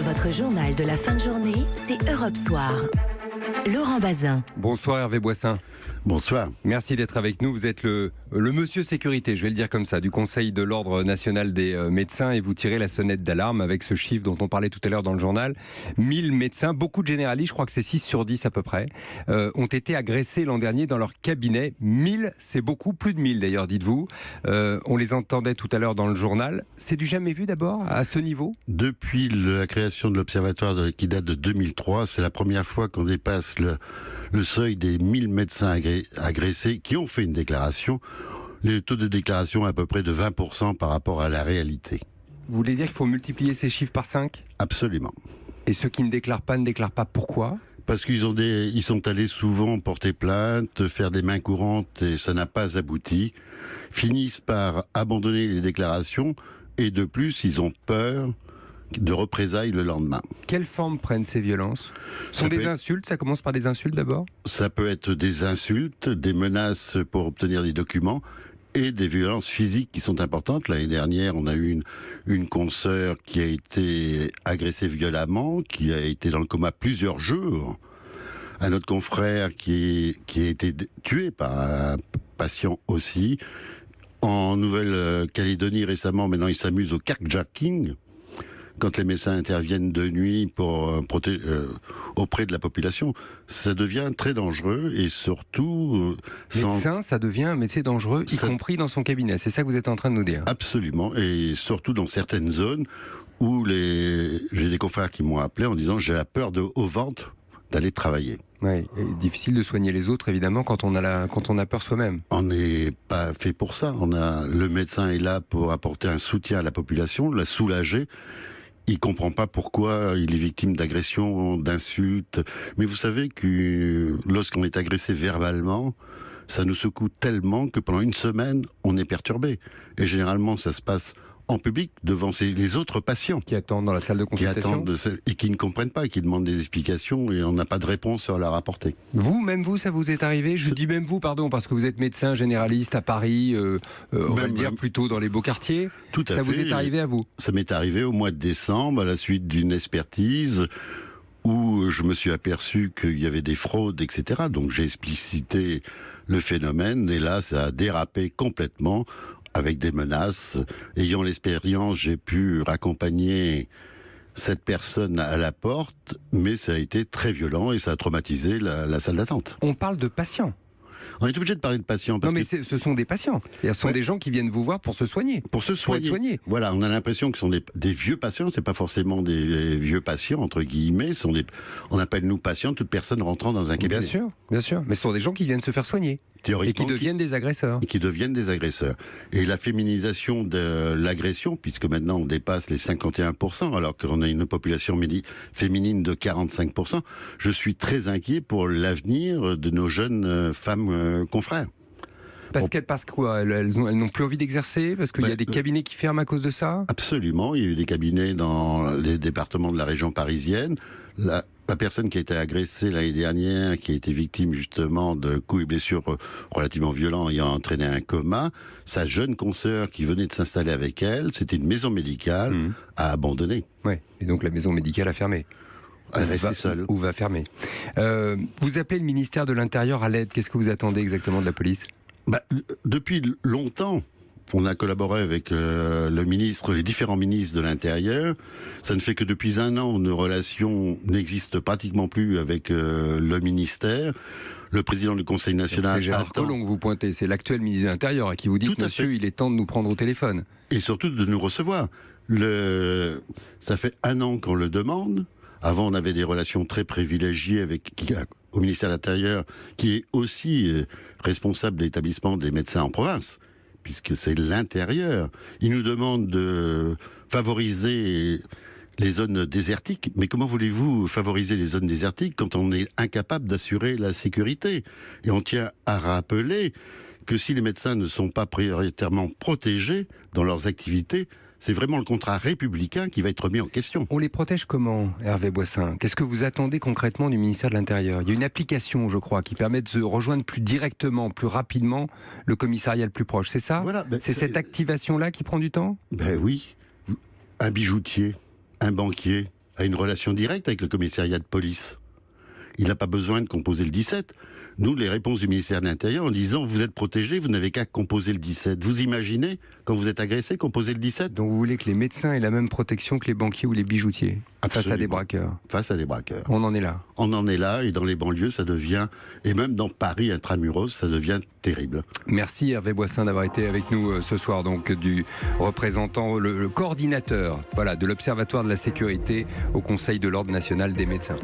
Votre journal de la fin de journée, c'est Europe Soir. Laurent Bazin. Bonsoir Hervé Boissin. Bonsoir. Merci d'être avec nous. Vous êtes le monsieur sécurité, je vais le dire comme ça, du Conseil de l'Ordre national des médecins, et vous tirez la sonnette d'alarme avec ce chiffre dont on parlait tout à l'heure dans le journal. 1000 médecins, beaucoup de généralistes, je crois que c'est 6 sur 10 à peu près, ont été agressés l'an dernier dans leur cabinet. 1000, c'est beaucoup, plus de 1000 d'ailleurs, dites-vous. On les entendait tout à l'heure dans le journal. C'est du jamais vu d'abord, à ce niveau ? Depuis la création de l'Observatoire qui date de 2003, c'est la première fois qu'on dépasse le seuil des 1000 médecins agressés qui ont fait une déclaration. Le taux de déclaration est à peu près de 20% par rapport à la réalité. Vous voulez dire qu'il faut multiplier ces chiffres par 5 ? Absolument. Et ceux qui ne déclarent pas, pourquoi ? Parce qu'ils sont allés souvent porter plainte, faire des mains courantes et ça n'a pas abouti. Finissent par abandonner les déclarations et de plus, ils ont peur de représailles le lendemain. Quelle forme prennent ces violences ? Ce sont des insultes, ça commence par des insultes d'abord ? Ça peut être des insultes, des menaces pour obtenir des documents et des violences physiques qui sont importantes. L'année dernière, on a eu une consoeur qui a été agressée violemment, qui a été dans le coma plusieurs jours. Un autre confrère qui a été tué par un patient aussi. En Nouvelle-Calédonie récemment, maintenant, ils s'amusent au carjacking. Quand les médecins interviennent de nuit pour auprès de la population, ça devient très dangereux et surtout... Médecin, ça devient un métier dangereux, y compris dans son cabinet. C'est ça que vous êtes en train de nous dire. Absolument, et surtout dans certaines zones où j'ai des confrères qui m'ont appelé en disant « j'ai la peur au ventre d'aller travailler ». Oui, difficile de soigner les autres évidemment quand on a peur soi-même. On n'est pas fait pour ça. Le médecin est là pour apporter un soutien à la population, la soulager. Il comprend pas pourquoi il est victime d'agressions, d'insultes. Mais vous savez que lorsqu'on est agressé verbalement, ça nous secoue tellement que pendant une semaine, on est perturbé. Et généralement, ça se passe en public, devant les autres patients. Qui attendent dans la salle de consultation. Et qui ne comprennent pas, et qui demandent des explications, et on n'a pas de réponse à leur apporter. Même vous, ça vous est arrivé ? Je dis même vous, pardon, parce que vous êtes médecin généraliste à Paris, on va dire plutôt dans les beaux quartiers. Tout à fait. Ça vous est arrivé à vous ? Ça m'est arrivé au mois de décembre, à la suite d'une expertise, où je me suis aperçu qu'il y avait des fraudes, etc. Donc j'ai explicité le phénomène, et là, ça a dérapé complètement, avec des menaces. Ayant l'expérience, j'ai pu raccompagner cette personne à la porte, mais ça a été très violent et ça a traumatisé la salle d'attente. On parle de patients. On est obligé de parler de patients. Ce sont des patients. Ce sont des gens qui viennent vous voir pour se soigner. Pour être soignés. Voilà, on a l'impression que ce sont des vieux patients. C'est pas forcément des vieux patients, entre guillemets. On appelle nous patients toute personne rentrant dans un cabinet. Bien sûr. Mais ce sont des gens qui viennent se faire soigner. Et qui deviennent des agresseurs. Et la féminisation de l'agression, puisque maintenant on dépasse les 51%, alors qu'on a une population féminine de 45%, je suis très inquiet pour l'avenir de nos jeunes femmes confrères. Parce quoi ? Elles n'ont plus envie d'exercer ? Parce qu'il y a des cabinets qui ferment à cause de ça ? Absolument, il y a eu des cabinets dans les départements de la région parisienne. La personne qui a été agressée l'année dernière, qui a été victime justement de coups et blessures relativement violents ayant entraîné un coma, sa jeune consoeur qui venait de s'installer avec elle, c'était une maison médicale, a abandonné. Oui, et donc la maison médicale a fermé. Elle restait seule. Ou va fermer. Vous appelez le ministère de l'Intérieur à l'aide. Qu'est-ce que vous attendez exactement de la police ? Depuis longtemps, on a collaboré avec les différents ministres de l'Intérieur. Ça ne fait que depuis un an, nos relations n'existent pratiquement plus avec le ministère. Le président du Conseil national... C'est Gérard Collomb que vous pointez, c'est l'actuel ministre de l'Intérieur à qui vous dites, monsieur, il est temps de nous prendre au téléphone. Et surtout de nous recevoir. Ça fait un an qu'on le demande. Avant, on avait des relations très privilégiées au ministère de l'Intérieur, qui est aussi responsable de l'établissement des médecins en province, puisque c'est l'intérieur. Il nous demande de favoriser les zones désertiques. Mais comment voulez-vous favoriser les zones désertiques quand on est incapable d'assurer la sécurité ? Et on tient à rappeler que si les médecins ne sont pas prioritairement protégés dans leurs activités, c'est vraiment le contrat républicain qui va être mis en question. On les protège comment, Hervé Boissin ? Qu'est-ce que vous attendez concrètement du ministère de l'Intérieur ? Il y a une application, je crois, qui permet de se rejoindre plus directement, plus rapidement le commissariat le plus proche. C'est ça ? C'est cette activation-là qui prend du temps ? Oui. Un bijoutier, un banquier, a une relation directe avec le commissariat de police. Il n'a pas besoin de composer le 17. Nous, les réponses du ministère de l'Intérieur en disant vous êtes protégés, vous n'avez qu'à composer le 17. Vous imaginez, quand vous êtes agressé, composer le 17 ? Donc vous voulez que les médecins aient la même protection que les banquiers ou les bijoutiers face à des braqueurs. Face à des braqueurs. On en est là. On en est là, et dans les banlieues, ça devient, et même dans Paris intramuros, ça devient terrible. Merci Hervé Boissin d'avoir été avec nous ce soir, donc du représentant, le coordinateur de l'Observatoire de la sécurité au Conseil de l'Ordre national des médecins.